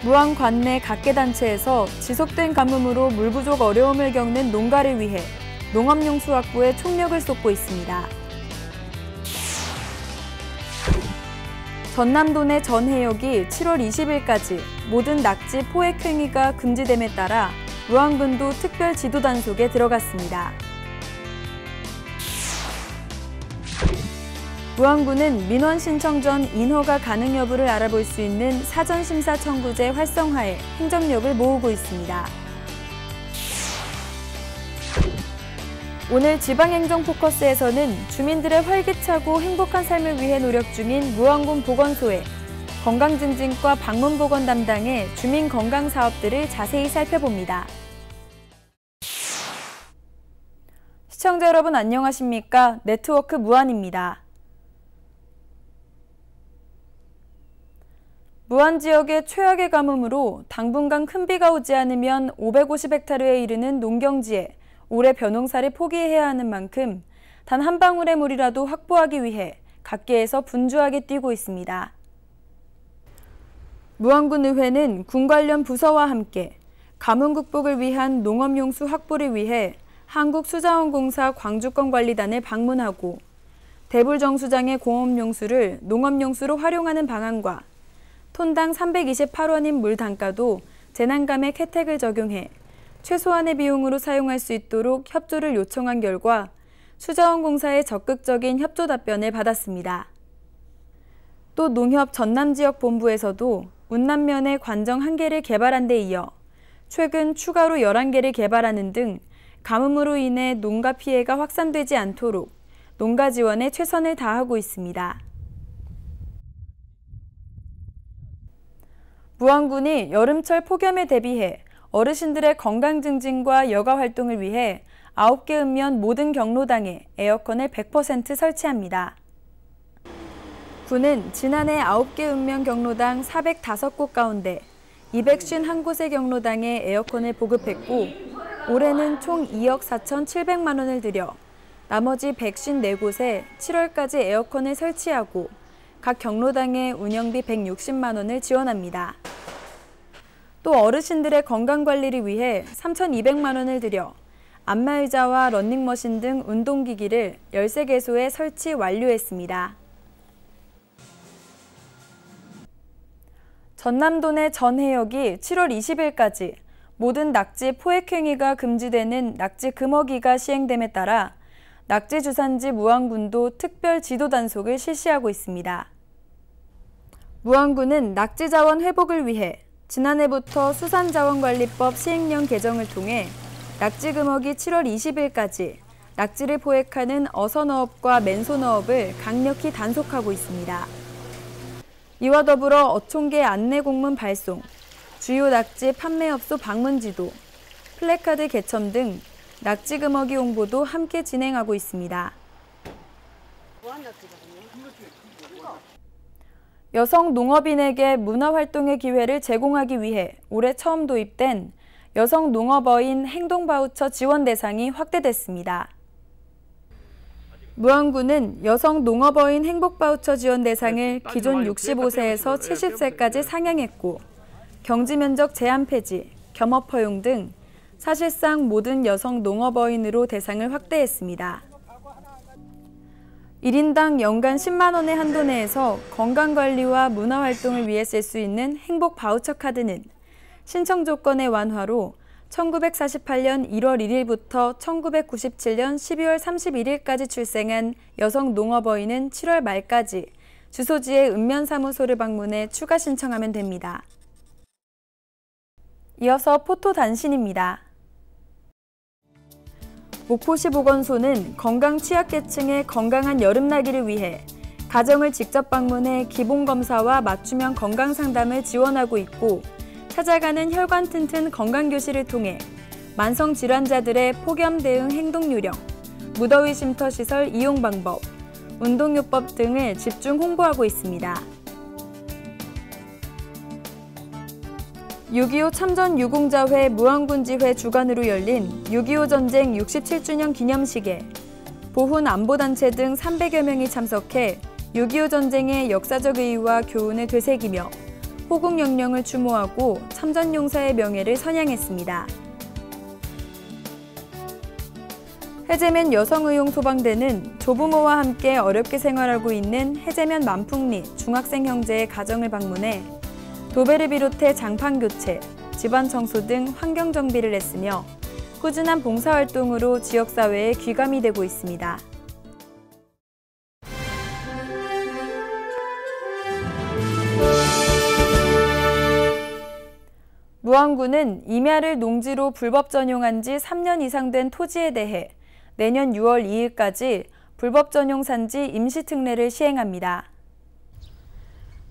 무안 관내 각계 단체에서 지속된 가뭄으로 물 부족 어려움을 겪는 농가를 위해 농업용수 확보에 총력을 쏟고 있습니다. 전남도 내 전 해역이 7월 20일까지 모든 낙지 포획 행위가 금지됨에 따라 무안군도 특별 지도 단속에 들어갔습니다. 무안군은 민원 신청 전 인허가 가능 여부를 알아볼 수 있는 사전심사 청구제 활성화에 행정력을 모으고 있습니다. 오늘 지방행정 포커스에서는 주민들의 활기차고 행복한 삶을 위해 노력 중인 무안군 보건소의 건강증진과 방문보건 담당의 주민 건강 사업들을 자세히 살펴봅니다. 시청자 여러분 안녕하십니까? 네트워크 무안입니다. 무안 지역의 최악의 가뭄으로 당분간 큰 비가 오지 않으면 550헥타르에 이르는 농경지에 올해 벼농사를 포기해야 하는 만큼 단 한 방울의 물이라도 확보하기 위해 각계에서 분주하게 뛰고 있습니다. 무안군 의회는 군 관련 부서와 함께 가뭄 극복을 위한 농업용수 확보를 위해 한국수자원공사 광주권관리단을 방문하고 대불정수장의 공업용수를 농업용수로 활용하는 방안과 톤당 328원인 물 단가도 재난감액 혜택을 적용해 최소한의 비용으로 사용할 수 있도록 협조를 요청한 결과 수자원공사의 적극적인 협조 답변을 받았습니다. 또 농협 전남지역본부에서도 운남면의 관정 1개를 개발한 데 이어 최근 추가로 11개를 개발하는 등 가뭄으로 인해 농가 피해가 확산되지 않도록 농가 지원에 최선을 다하고 있습니다. 무안군이 여름철 폭염에 대비해 어르신들의 건강 증진과 여가 활동을 위해 9개 읍면 모든 경로당에 에어컨을 100% 설치합니다. 군은 지난해 9개 읍면 경로당 405곳 가운데 251곳의 경로당에 에어컨을 보급했고 올해는 총 2억 4,700만 원을 들여 나머지 154곳에 7월까지 에어컨을 설치하고 각 경로당에 운영비 160만 원을 지원합니다. 또 어르신들의 건강관리를 위해 3,200만 원을 들여 안마의자와 러닝머신 등 운동기기를 13개소에 설치 완료했습니다. 전남도 내 전 해역이 7월 20일까지 모든 낙지 포획 행위가 금지되는 낙지 금어기가 시행됨에 따라 낙지 주산지 무안군도 특별 지도 단속을 실시하고 있습니다. 무안군은 낙지 자원 회복을 위해 지난해부터 수산자원관리법 시행령 개정을 통해 낙지 금어기 7월 20일까지 낙지를 포획하는 어선어업과 맨손어업을 강력히 단속하고 있습니다. 이와 더불어 어촌계 안내 공문 발송, 주요 낙지 판매업소 방문 지도, 플래카드 개첨 등 낙지 금어기 홍보도 함께 진행하고 있습니다. 여성 농업인에게 문화활동의 기회를 제공하기 위해 올해 처음 도입된 여성 농업어인 행동바우처 지원 대상이 확대됐습니다. 무안군은 여성 농업어인 행복바우처 지원 대상을 기존 65세에서 70세까지 상향했고 경지면적 제한 폐지, 겸업 허용 등 사실상 모든 여성 농업어인으로 대상을 확대했습니다. 1인당 연간 10만 원의 한도 내에서 건강관리와 문화활동을 위해 쓸 수 있는 행복바우처 카드는 신청 조건의 완화로 1948년 1월 1일부터 1997년 12월 31일까지 출생한 여성 농업어인은 7월 말까지 주소지의 읍면사무소를 방문해 추가 신청하면 됩니다. 이어서 포토 단신입니다. 목포시 보건소는 건강 취약계층의 건강한 여름나기를 위해 가정을 직접 방문해 기본검사와 맞춤형 건강상담을 지원하고 있고 찾아가는 혈관 튼튼 건강교실을 통해 만성질환자들의 폭염 대응 행동 요령, 무더위 쉼터 시설 이용 방법, 운동요법 등을 집중 홍보하고 있습니다. 6.25 참전 유공자회 무안군지회 주관으로 열린 6.25 전쟁 67주년 기념식에 보훈 안보단체 등 300여 명이 참석해 6.25 전쟁의 역사적 의의와 교훈을 되새기며 호국영령을 추모하고 참전용사의 명예를 선양했습니다. 해제면 여성의용소방대는 조부모와 함께 어렵게 생활하고 있는 해제면 만풍리 중학생 형제의 가정을 방문해 도배를 비롯해 장판 교체, 집안 청소 등 환경 정비를 했으며 꾸준한 봉사활동으로 지역사회에 귀감이 되고 있습니다. 무안군은 임야를 농지로 불법 전용한 지 3년 이상 된 토지에 대해 내년 6월 2일까지 불법 전용 산지 임시 특례를 시행합니다.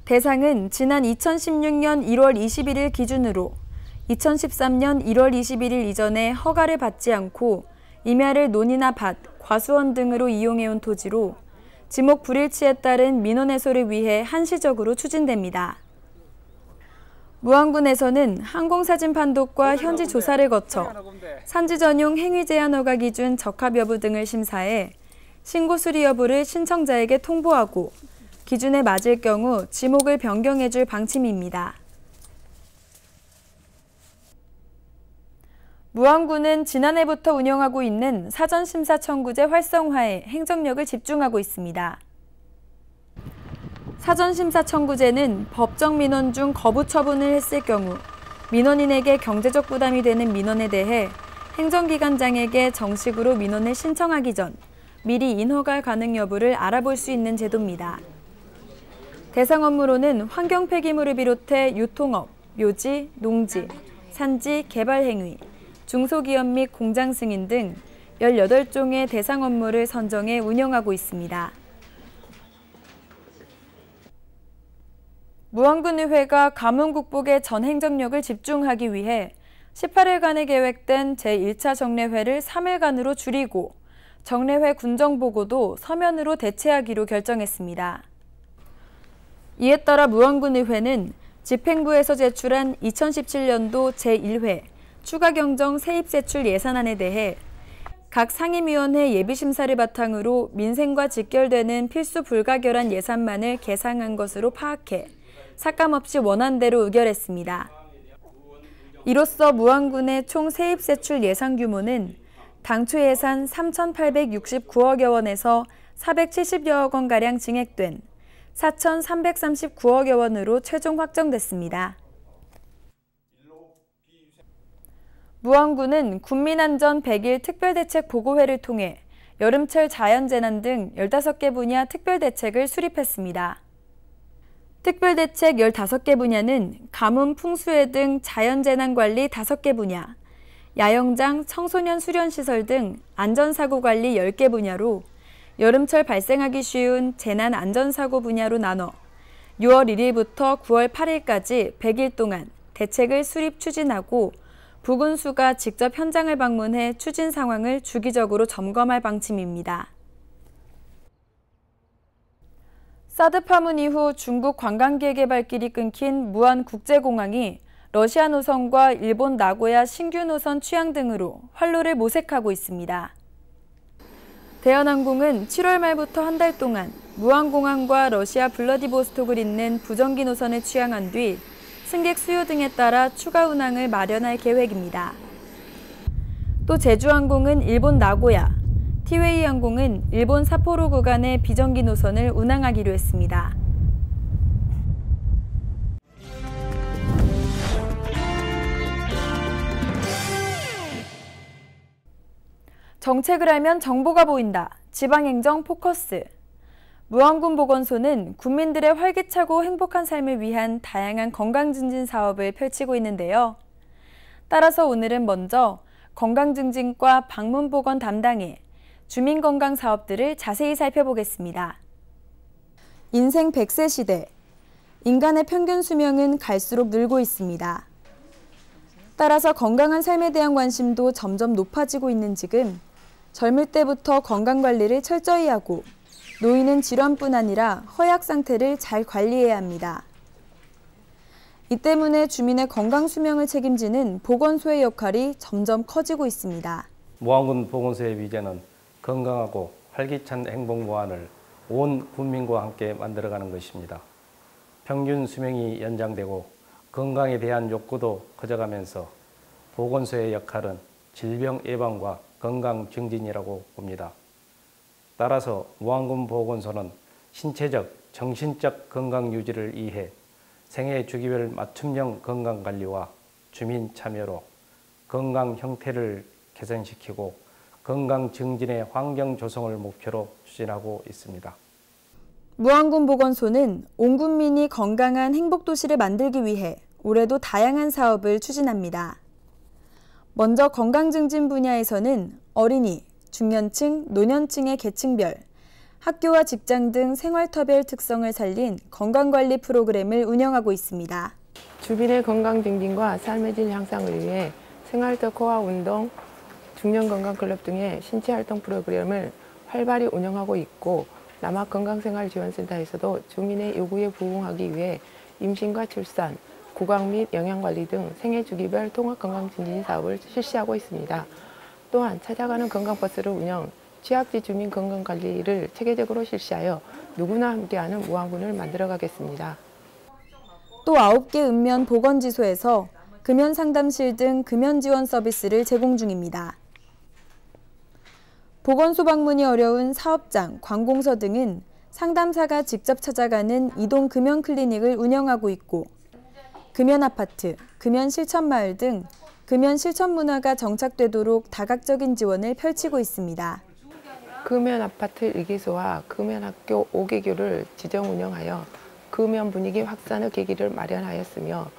대상은 지난 2016년 1월 21일 기준으로 2013년 1월 21일 이전에 허가를 받지 않고 임야를 논이나 밭, 과수원 등으로 이용해온 토지로 지목 불일치에 따른 민원 해소를 위해 한시적으로 추진됩니다. 무안군에서는 항공사진 판독과 현지 조사를 거쳐 산지 전용 행위 제한 허가 기준 적합 여부 등을 심사해 신고 수리 여부를 신청자에게 통보하고 기준에 맞을 경우 지목을 변경해 줄 방침입니다. 무안군은 지난해부터 운영하고 있는 사전심사 청구제 활성화에 행정력을 집중하고 있습니다. 사전심사 청구제는 법정 민원 중 거부 처분을 했을 경우 민원인에게 경제적 부담이 되는 민원에 대해 행정기관장에게 정식으로 민원을 신청하기 전 미리 인허가 가능 여부를 알아볼 수 있는 제도입니다. 대상 업무로는 환경 폐기물을 비롯해 유통업, 묘지, 농지, 산지, 개발 행위, 중소기업 및 공장 승인 등 18종의 대상 업무를 선정해 운영하고 있습니다. 무안군의회가 가문국복의 전 행정력을 집중하기 위해 18일간에 계획된 제1차 정례회를 3일간으로 줄이고 정례회 군정보고도 서면으로 대체하기로 결정했습니다. 이에 따라 무안군의회는 집행부에서 제출한 2017년도 제1회 추가경정 세입세출 예산안에 대해 각 상임위원회 예비심사를 바탕으로 민생과 직결되는 필수 불가결한 예산만을 계상한 것으로 파악해 삭감없이 원안대로 의결했습니다. 이로써 무안군의 총 세입세출 예산 규모는 당초 예산 3,869억여 원에서 470여억 원가량 증액된 4,339억여 원으로 최종 확정됐습니다. 무안군은 국민안전 100일 특별대책 보고회를 통해 여름철 자연재난 등 15개 분야 특별대책을 수립했습니다. 특별대책 15개 분야는 가뭄, 풍수해 등 자연재난관리 5개 분야, 야영장, 청소년 수련시설 등 안전사고관리 10개 분야로 여름철 발생하기 쉬운 재난안전사고 분야로 나눠 6월 1일부터 9월 8일까지 100일 동안 대책을 수립 추진하고 부군수가 직접 현장을 방문해 추진 상황을 주기적으로 점검할 방침입니다. 사드 파문 이후 중국 관광객의 발길이 끊긴 무안국제공항이 러시아 노선과 일본 나고야 신규 노선 취항 등으로 활로를 모색하고 있습니다. 대한항공은 7월 말부터 한 달 동안 무안공항과 러시아 블라디보스톡을 잇는 부정기 노선을 취항한 뒤 승객 수요 등에 따라 추가 운항을 마련할 계획입니다. 또 제주항공은 일본 나고야, 티웨이 항공은 일본 삿포로 구간의 비정기 노선을 운항하기로 했습니다. 정책을 알면 정보가 보인다. 지방행정 포커스. 무안군 보건소는 국민들의 활기차고 행복한 삶을 위한 다양한 건강증진 사업을 펼치고 있는데요. 따라서 오늘은 먼저 건강증진과 방문보건 담당에 주민건강 사업들을 자세히 살펴보겠습니다. 인생 100세 시대. 인간의 평균 수명은 갈수록 늘고 있습니다. 따라서 건강한 삶에 대한 관심도 점점 높아지고 있는 지금 젊을 때부터 건강관리를 철저히 하고 노인은 질환뿐 아니라 허약 상태를 잘 관리해야 합니다. 이 때문에 주민의 건강 수명을 책임지는 보건소의 역할이 점점 커지고 있습니다. 무안군 보건소의 비전은 건강하고 활기찬 행복무안을 온 국민과 함께 만들어가는 것입니다. 평균 수명이 연장되고 건강에 대한 욕구도 커져가면서 보건소의 역할은 질병 예방과 건강 증진이라고 봅니다. 따라서 무안군 보건소는 신체적, 정신적 건강 유지를 위해 생애 주기별 맞춤형 건강관리와 주민 참여로 건강 형태를 개선시키고 건강 증진의 환경 조성을 목표로 추진하고 있습니다. 무안군 보건소는 온 국민이 건강한 행복도시를 만들기 위해 올해도 다양한 사업을 추진합니다. 먼저 건강증진 분야에서는 어린이, 중년층, 노년층의 계층별, 학교와 직장 등 생활터별 특성을 살린 건강관리 프로그램을 운영하고 있습니다. 주민의 건강 증진과 삶의 질 향상을 위해 생활터 코어 운동, 중년건강클럽 등의 신체활동 프로그램을 활발히 운영하고 있고 남학건강생활지원센터에서도 주민의 요구에 부응하기 위해 임신과 출산, 구강 및 영양관리 등 생애주기별 통합건강증진 사업을 실시하고 있습니다. 또한 찾아가는 건강버스를 운영, 취약지 주민 건강관리를 체계적으로 실시하여 누구나 함께하는 무안군을 만들어가겠습니다. 또 9개 읍면 보건지소에서 금연상담실 등 금연지원 서비스를 제공 중입니다. 보건소 방문이 어려운 사업장, 관공서 등은 상담사가 직접 찾아가는 이동 금연 클리닉을 운영하고 있고 금연아파트, 금연실천마을 등 금연실천 문화가 정착되도록 다각적인 지원을 펼치고 있습니다. 금연아파트 1기소와 금연학교 5개교를 지정 운영하여 금연 분위기 확산의 계기를 마련하였으며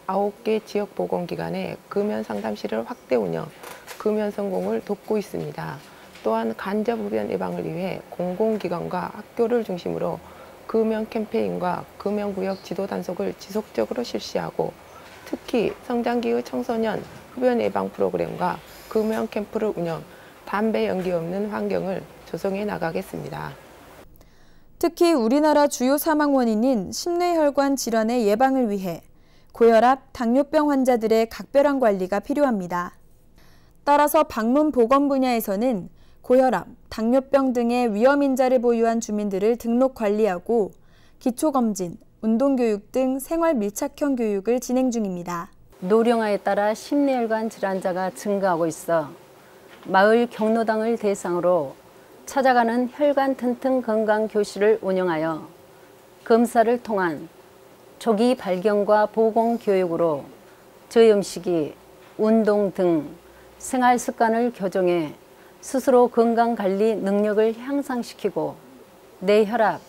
9개 지역보건기관에 금연상담실을 확대 운영, 금연 성공을 돕고 있습니다. 또한 간접흡연 예방을 위해 공공기관과 학교를 중심으로 금연 캠페인과 금연구역 지도 단속을 지속적으로 실시하고 특히 성장기의 청소년 흡연 예방 프로그램과 금연 캠프를 운영, 담배 연기 없는 환경을 조성해 나가겠습니다. 특히 우리나라 주요 사망 원인인 심뇌혈관 질환의 예방을 위해 고혈압, 당뇨병 환자들의 각별한 관리가 필요합니다. 따라서 방문 보건 분야에서는 고혈압, 당뇨병 등의 위험인자를 보유한 주민들을 등록 관리하고 기초검진, 운동교육 등 생활 밀착형 교육을 진행 중입니다. 노령화에 따라 심뇌혈관 질환자가 증가하고 있어 마을 경로당을 대상으로 찾아가는 혈관 튼튼 건강 교실을 운영하여 검사를 통한 조기 발견과 보건 교육으로 저염식이, 운동 등 생활 습관을 교정해 스스로 건강관리 능력을 향상시키고 뇌혈압,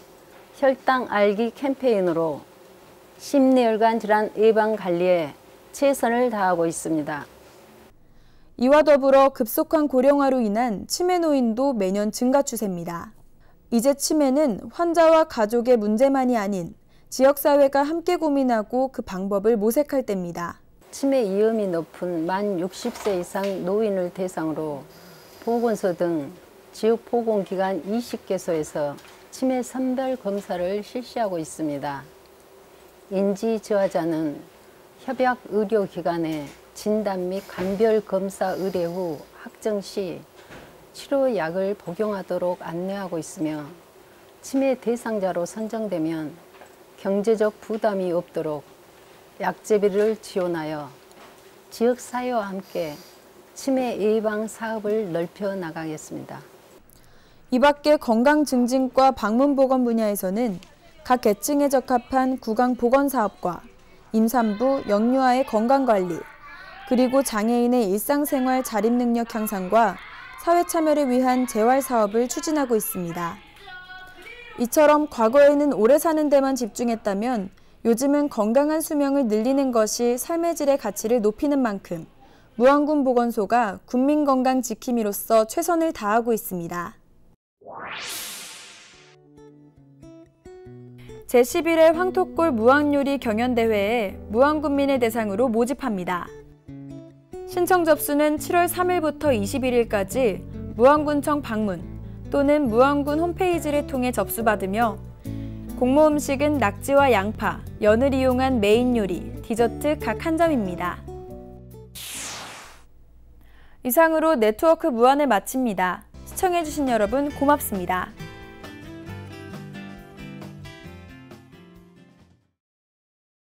혈당 알기 캠페인으로 심뇌혈관 질환 예방 관리에 최선을 다하고 있습니다. 이와 더불어 급속한 고령화로 인한 치매 노인도 매년 증가 추세입니다. 이제 치매는 환자와 가족의 문제만이 아닌 지역사회가 함께 고민하고 그 방법을 모색할 때입니다. 치매 위험이 높은 만 60세 이상 노인을 대상으로 보건소 등 지역 보건기관 20개소에서 치매 선별 검사를 실시하고 있습니다. 인지 저하자는 협약 의료기관에 진단 및 감별 검사 의뢰 후 확정 시 치료약을 복용하도록 안내하고 있으며 치매 대상자로 선정되면 경제적 부담이 없도록 약제비를 지원하여 지역사회와 함께 치매 예방 사업을 넓혀 나가겠습니다. 이 밖에 건강증진과 방문보건 분야에서는 각 계층에 적합한 구강보건사업과 임산부, 영유아의 건강관리, 그리고 장애인의 일상생활 자립능력 향상과 사회참여를 위한 재활사업을 추진하고 있습니다. 이처럼 과거에는 오래 사는 데만 집중했다면 요즘은 건강한 수명을 늘리는 것이 삶의 질의 가치를 높이는 만큼 무안군 보건소가 국민건강 지킴이로서 최선을 다하고 있습니다. 제11회 황토골 무안요리 경연대회에 무안군민을 대상으로 모집합니다. 신청 접수는 7월 3일부터 21일까지 무안군청 방문 또는 무안군 홈페이지를 통해 접수받으며 공모 음식은 낙지와 양파, 연을 이용한 메인 요리, 디저트 각 한 점입니다. 이상으로 네트워크 무안을 마칩니다. 시청해주신 여러분 고맙습니다.